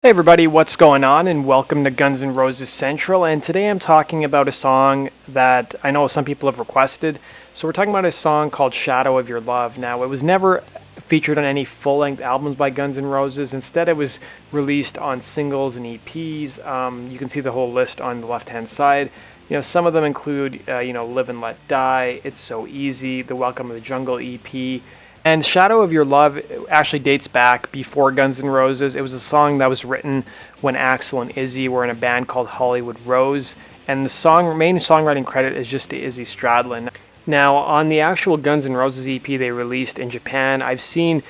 Hey everybody, what's going on? And welcome to Guns N' Roses Central. And today I'm talking about a song that I know some people have requested. So we're talking about a song called Shadow of Your Love. Now, it was never featured on any full-length albums by Guns N' Roses. Instead, it was released on singles and EPs. You can see the whole list on the left-hand side. Some of them include, Live and Let Die, It's So Easy, the Welcome to the Jungle EP. And Shadow of Your Love actually dates back before Guns N' Roses. It was a song that was written when Axl and Izzy were in a band called Hollywood Rose. And the main songwriting credit is just to Izzy Stradlin. Now, on the actual Guns N' Roses EP they released in Japan, I've seen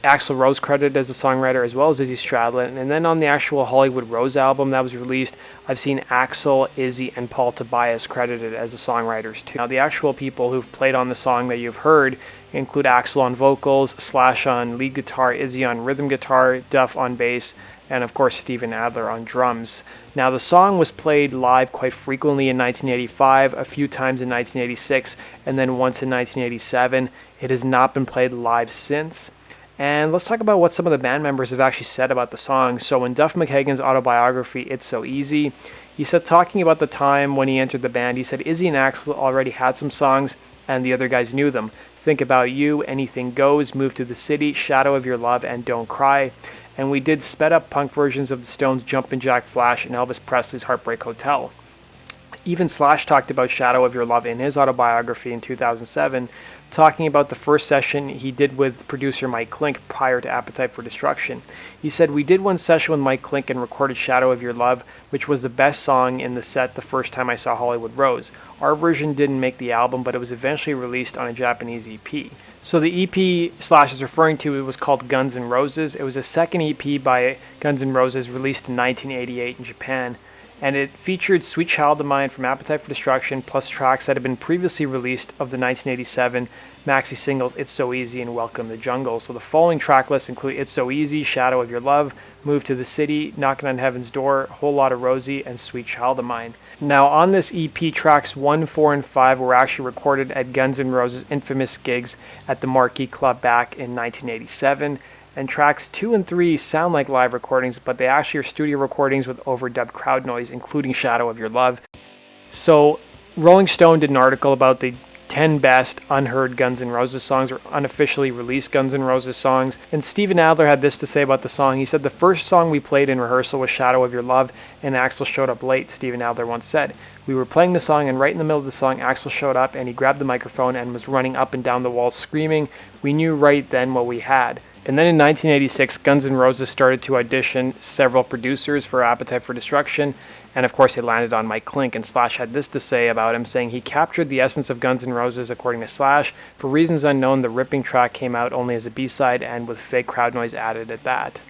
Axl Rose credited as a songwriter as well as Izzy Stradlin. And then on the actual Hollywood Rose album that was released, I've seen Axl, Izzy, and Paul Tobias credited as the songwriters too. Now, the actual people who've played on the song that you've heard include Axl on vocals, Slash on lead guitar, Izzy on rhythm guitar, Duff on bass, and of course Steven Adler on drums. Now, the song was played live quite frequently in 1985, a few times in 1986, and then once in 1987. It has not been played live since. And let's talk about what some of the band members have actually said about the song. So in Duff McKagan's autobiography, It's So Easy, he said, talking about the time when he entered the band, he said, Izzy and Axl already had some songs and the other guys knew them. Think About You, Anything Goes, Move to the City, Shadow of Your Love, and Don't Cry. And we did sped up punk versions of the Stones' Jumpin' Jack Flash and Elvis Presley's Heartbreak Hotel. Even Slash talked about Shadow of Your Love in his autobiography in 2007, talking about the first session he did with producer Mike Klink prior to Appetite for Destruction. He said, "We did one session with Mike Klink and recorded Shadow of Your Love, which was the best song in the set the first time I saw Hollywood Rose. Our version didn't make the album, but it was eventually released on a Japanese EP." So the EP Slash is referring to, it was called Guns N' Roses. It was a second EP by Guns N' Roses released in 1988 in Japan. And it featured Sweet Child of Mine from Appetite for Destruction, plus tracks that had been previously released of the 1987 maxi singles It's So Easy and Welcome to the Jungle. So the following track lists include It's So Easy, Shadow of Your Love, Move to the City, Knocking on Heaven's Door, Whole Lotta Rosie, and Sweet Child of Mine. Now, on this EP, tracks 1, 4, and 5 were actually recorded at Guns N' Roses' infamous gigs at the Marquee Club back in 1987. And tracks 2 and 3 sound like live recordings, but they actually are studio recordings with overdubbed crowd noise, including Shadow of Your Love. So Rolling Stone did an article about the 10 best unheard Guns N' Roses songs, or unofficially released Guns N' Roses songs. And Steven Adler had this to say about the song. He said, "The first song we played in rehearsal was Shadow of Your Love, and Axl showed up late," Steven Adler once said. "We were playing the song, and right in the middle of the song, Axl showed up, and he grabbed the microphone and was running up and down the walls screaming. We knew right then what we had." And then in 1986, Guns N' Roses started to audition several producers for Appetite for Destruction, and of course it landed on Mike Klink, and Slash had this to say about him, saying he captured the essence of Guns N' Roses, according to Slash. For reasons unknown, the ripping track came out only as a B-side and with fake crowd noise added at that.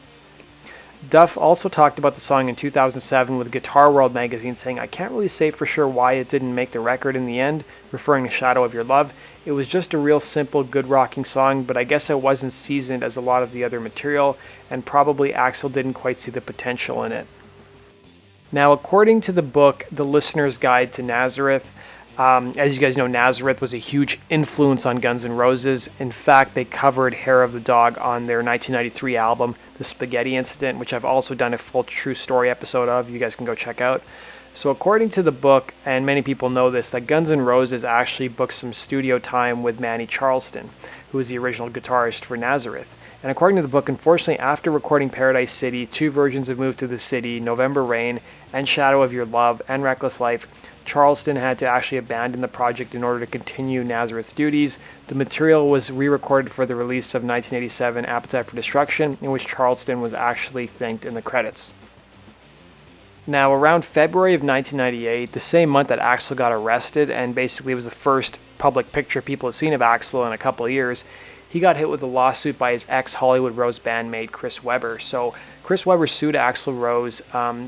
Duff also talked about the song in 2007 with Guitar World magazine, saying, "I can't really say for sure why it didn't make the record in the end," referring to Shadow of Your Love. "It was just a real simple, good rocking song, but I guess it wasn't seasoned as a lot of the other material, and probably Axl didn't quite see the potential in it." Now, according to the book, The Listener's Guide to Nazareth, as you guys know, Nazareth was a huge influence on Guns N' Roses. In fact, they covered Hair of the Dog on their 1993 album, The Spaghetti Incident, which I've also done a full true story episode of. You guys can go check out. So according to the book, and many people know this, that Guns N' Roses actually booked some studio time with Manny Charleston, who was the original guitarist for Nazareth. And according to the book, unfortunately, after recording Paradise City, 2 versions of Move to the City, November Rain, and Shadow of Your Love, and Reckless Life, Charleston had to actually abandon the project in order to continue Nazareth's duties. The material was re-recorded for the release of 1987 Appetite for Destruction, in which Charleston was actually thanked in the credits. Now, around February of 1998, the same month that Axl got arrested, and basically it was the first public picture people had seen of Axl in a couple of years, he got hit with a lawsuit by his ex-Hollywood Rose bandmate Chris Webber. So Chris Webber sued Axl Rose,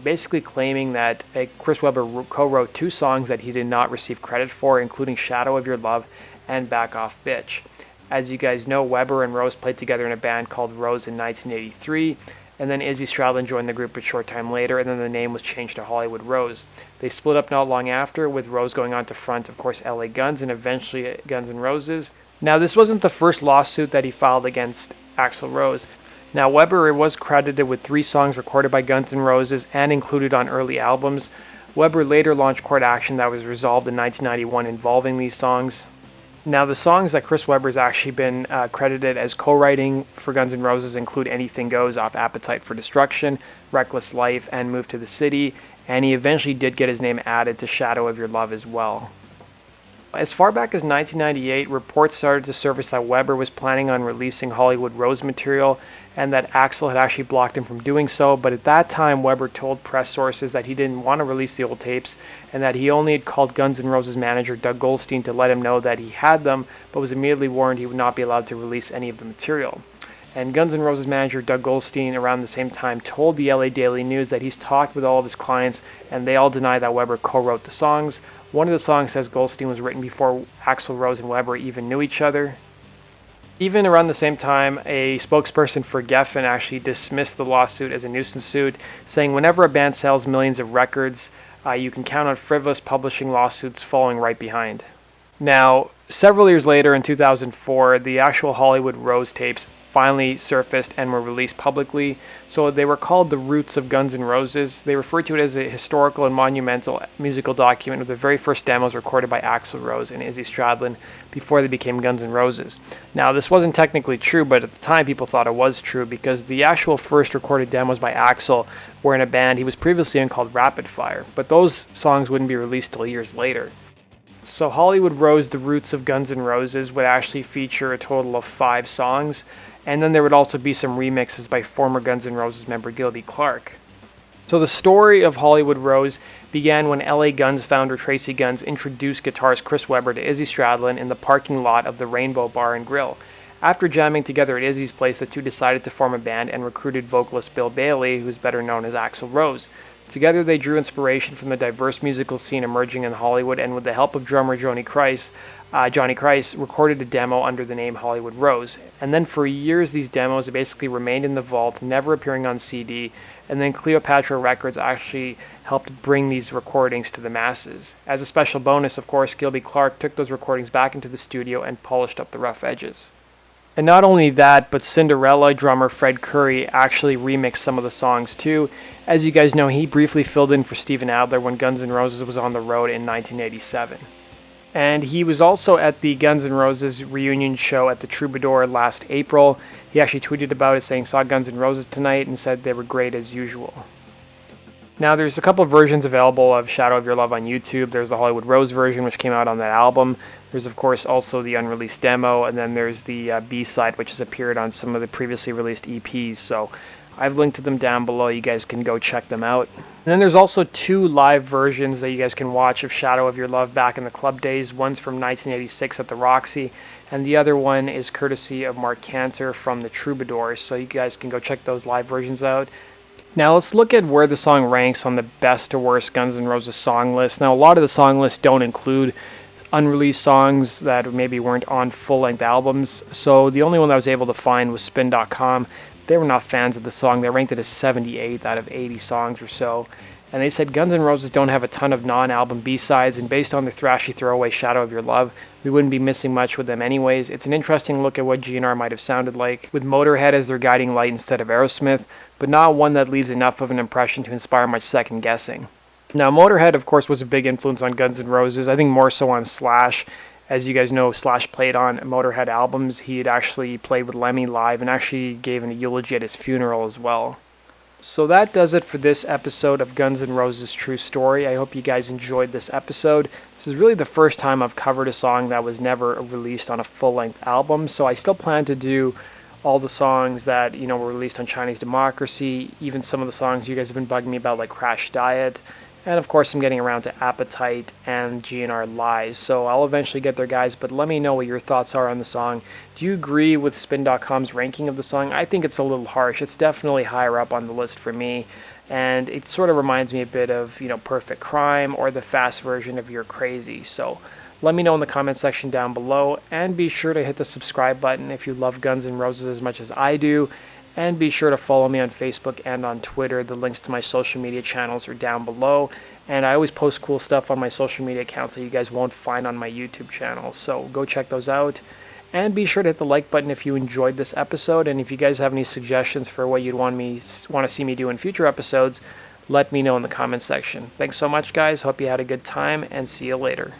basically claiming that Chris Webber co-wrote 2 songs that he did not receive credit for, including Shadow of Your Love and Back Off Bitch. As you guys know, Webber and Rose played together in a band called Rose in 1983, and then Izzy Stradlin joined the group a short time later, and then the name was changed to Hollywood Rose. They split up not long after, with Rose going on to front, of course, LA Guns, and eventually Guns N' Roses. Now, this wasn't the first lawsuit that he filed against Axl Rose. Now, Weber was credited with 3 songs recorded by Guns N' Roses and included on early albums. Weber later launched court action that was resolved in 1991 involving these songs. Now, the songs that Chris Webber's actually been credited as co-writing for Guns N' Roses include Anything Goes off Appetite for Destruction, Reckless Life, and Move to the City, and he eventually did get his name added to Shadow of Your Love as well. As far back as 1998, reports started to surface that Weber was planning on releasing Hollywood Rose material and that Axl had actually blocked him from doing so, but at that time Weber told press sources that he didn't want to release the old tapes and that he only had called Guns N' Roses manager Doug Goldstein to let him know that he had them, but was immediately warned he would not be allowed to release any of the material. And Guns N' Roses manager Doug Goldstein around the same time told the LA Daily News that he's talked with all of his clients and they all deny that Weber co-wrote the songs. One of the songs says Goldstein was written before Axl Rose and Weber even knew each other. Even around the same time, a spokesperson for Geffen actually dismissed the lawsuit as a nuisance suit, saying whenever a band sells millions of records, you can count on frivolous publishing lawsuits following right behind. Now, several years later in 2004, the actual Hollywood Rose tapes finally surfaced and were released publicly. So they were called The Roots of Guns N' Roses. They referred to it as a historical and monumental musical document with the very first demos recorded by Axl Rose and Izzy Stradlin before they became Guns N' Roses. Now, this wasn't technically true, but at the time people thought it was true because the actual first recorded demos by Axl were in a band he was previously in called Rapid Fire, but those songs wouldn't be released till years later. So Hollywood Rose, The Roots of Guns N' Roses would actually feature a total of 5 songs, and then there would also be some remixes by former Guns N' Roses member Gilby Clarke. So the story of Hollywood Rose began when LA Guns founder Tracy Guns introduced guitarist Chris Webber to Izzy Stradlin in the parking lot of the Rainbow Bar and Grill. After jamming together at Izzy's place, the two decided to form a band and recruited vocalist Bill Bailey, who's better known as Axl Rose. Together they drew inspiration from the diverse musical scene emerging in Hollywood, and with the help of drummer Johnny Christ, recorded a demo under the name Hollywood Rose. And then for years these demos basically remained in the vault, never appearing on CD, and then Cleopatra Records actually helped bring these recordings to the masses. As a special bonus, of course, Gilby Clarke took those recordings back into the studio and polished up the rough edges. And not only that, but Cinderella drummer Fred Curry actually remixed some of the songs too. As you guys know, he briefly filled in for Steven Adler when Guns N' Roses was on the road in 1987. And he was also at the Guns N' Roses reunion show at the Troubadour last April. He actually tweeted about it saying, "Saw Guns N' Roses tonight," and said they were great as usual. Now, there's a couple of versions available of Shadow of Your Love on YouTube. There's the Hollywood Rose version, which came out on that album. There's, of course, also the unreleased demo, and then there's the B-side, which has appeared on some of the previously released EPs. So I've linked to them down below. You guys can go check them out. And then there's also 2 live versions that you guys can watch of Shadow of Your Love back in the club days. One's from 1986 at the Roxy, and the other one is courtesy of Mark Cantor from the Troubadours. So you guys can go check those live versions out. Now let's look at where the song ranks on the best to worst Guns N' Roses song list. Now a lot of the song lists don't include unreleased songs that maybe weren't on full-length albums, so the only one that I was able to find was Spin.com. They were not fans of the song. They ranked it as 78 out of 80 songs or so. And they said Guns N' Roses don't have a ton of non-album B-sides, and based on their thrashy throwaway Shadow of Your Love, we wouldn't be missing much with them anyways. It's an interesting look at what GNR might have sounded like, with Motorhead as their guiding light instead of Aerosmith, but not one that leaves enough of an impression to inspire much second-guessing. Now, Motorhead, of course, was a big influence on Guns N' Roses, I think more so on Slash. As you guys know, Slash played on Motorhead albums. He had actually played with Lemmy live and actually gave a eulogy at his funeral as well. So that does it for this episode of Guns N' Roses True Story. I hope you guys enjoyed this episode. This is really the first time I've covered a song that was never released on a full-length album, so I still plan to do all the songs that, were released on Chinese Democracy, even some of the songs you guys have been bugging me about, like Crash Diet. And of course, I'm getting around to Appetite and GNR Lies. So I'll eventually get there, guys. But let me know what your thoughts are on the song. Do you agree with Spin.com's ranking of the song? I think it's a little harsh. It's definitely higher up on the list for me. And it sort of reminds me a bit of, Perfect Crime or the fast version of You're Crazy. So let me know in the comment section down below. And be sure to hit the subscribe button if you love Guns N' Roses as much as I do. And be sure to follow me on Facebook and on Twitter. The links to my social media channels are down below. And I always post cool stuff on my social media accounts that you guys won't find on my YouTube channel. So go check those out. And be sure to hit the like button if you enjoyed this episode. And if you guys have any suggestions for what you'd want to see me do in future episodes, let me know in the comments section. Thanks so much, guys. Hope you had a good time, and see you later.